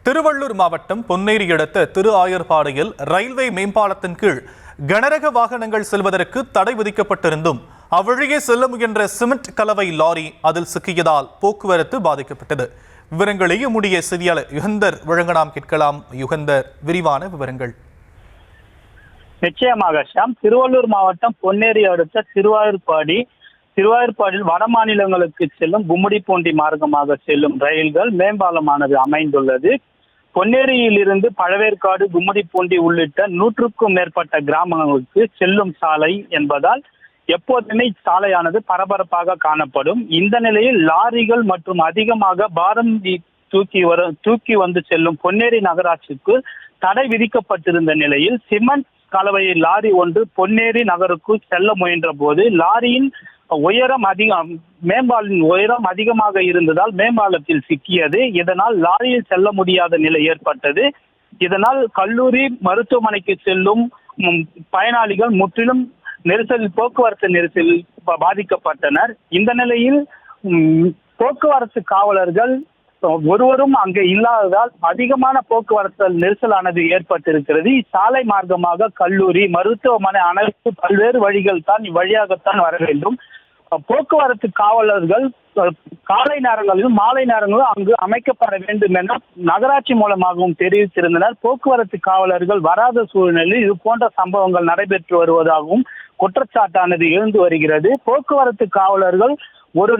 திருவள்ளூர் மாவட்டம் பொன்னேரி அடுத்த திரு ஆயர்பாடியில் ரயில்வே மேம்பாலத்தின் கீழ் கனரக வாகனங்கள் செல்வதற்கு தடை விதிக்கப்பட்டிருந்தும் அவ்வழியே செல்ல முயன்ற சிமெண்ட் கலவை லாரி அதில் சிக்கியதால் போக்குவரத்து பாதிக்கப்பட்டது. விவரங்களை நம்முடைய செய்தியாளர் யுகந்தர் வழங்க நாம் கேட்கலாம். யுகந்தர், விரிவான விவரங்கள். நிச்சயமாக ஷாம். திருவள்ளூர் மாவட்டம் பொன்னேரி அடுத்த திருவாயூர்பாடியில் வட மாநிலங்களுக்கு செல்லும் கும்மிடிப்பூண்டி மார்க்கமாக செல்லும் ரயில்கள் மேம்பாலமானது அமைந்துள்ளது. பொன்னேரியில் இருந்து பழவேற்காடு, கும்மிடிப்பூண்டி உள்ளிட்ட 100க்கும் மேற்பட்ட கிராமங்களுக்கு செல்லும் சாலை என்பதால் எப்போதுமே சாலையானது பரபரப்பாக காணப்படும். இந்த நிலையில் லாரிகள் மற்றும் அதிகமாக பாரம் தூக்கி வந்து செல்லும் பொன்னேரி நகராட்சிக்கு தடை விதிக்கப்பட்டிருந்த நிலையில் சிமெண்ட் கலவை லாரி ஒன்று பொன்னேரி நகருக்குள் செல்ல முயன்ற போது லாரியின் மேம்பாலின் உயரம் அதிகமாக இருந்ததால் மேம்பாலத்தில் சிக்கியது. இதனால் லாரியில் செல்ல முடியாத நிலை ஏற்பட்டது. இதனால் கல்லூரி மருத்துவமனைக்கு செல்லும் பயனாளிகள் முற்றிலும் போக்குவரத்து நெரிசலில் பாதிக்கப்பட்டனர். இந்த நிலையில் போக்குவரத்து காவலர்கள் ஒருவரும் அங்கே இல்லாததால் அதிகமான போக்குவரத்து நெரிசலானது ஏற்பட்டிருக்கிறது. சாலை மார்க்கமாக கல்லூரி, மருத்துவமனை அனைத்து பல்வேறு வழிகள் தான் இவ்வழியாகத்தான் வர வேண்டும். போக்குவரத்து காவலர்கள் காலை நேரங்களிலும் மாலை நேரங்களிலும் அங்கு அமைக்கப்பட வேண்டும் என நகராட்சி மூலமாகவும் தெரிவித்திருந்தனர். போக்குவரத்து காவலர்கள் வராத சூழ்நிலையில் இது போன்ற சம்பவங்கள் நடைபெற்று வருவதாகவும் குற்றச்சாட்டானது எழுந்து வருகிறது. போக்குவரத்து காவலர்கள் ஒரு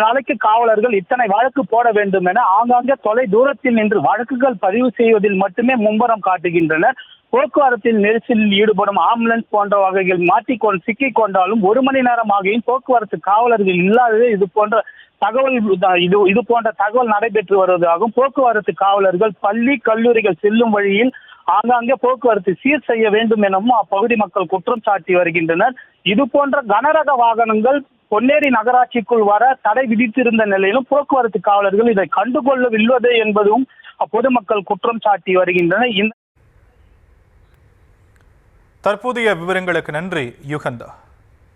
நாளைக்கு காவலர்கள் இத்தனை வழக்கு போட வேண்டும் என ஆங்காங்கே தொலை தூரத்தில் நின்று வழக்குகள் பதிவு செய்வதில் மட்டுமே மும்முரம் காட்டுகின்றனர். போக்குவரத்தில் நெரிசலில் ஈடுபடும் ஆம்புலன்ஸ் போன்ற வகைகள் சிக்கிக் கொண்டாலும் 1 மணி நேரமாகியும் போக்குவரத்து காவலர்கள் இல்லாததே இது போன்ற தகவல் நடைபெற்று வருவதாகவும் போக்குவரத்து காவலர்கள் பள்ளி கல்லூரிகள் செல்லும் வழியில் ஆங்காங்கே போக்குவரத்து சீர் செய்ய வேண்டும் எனவும் அப்பகுதி மக்கள் குற்றம் சாட்டி வருகின்றனர். இது போன்ற கனரக வாகனங்கள் பொன்னேரி நகராட்சிக்குள் வர தடை விதித்திருந்த நிலையிலும் போக்குவரத்து காவலர்கள் இதை கண்டுகொள்ளவில்லை என்பதும் பொதுமக்கள் குற்றம் சாட்டி வருகின்றனர். தற்போதைய விவரங்களுக்கு நன்றி யுகந்தா.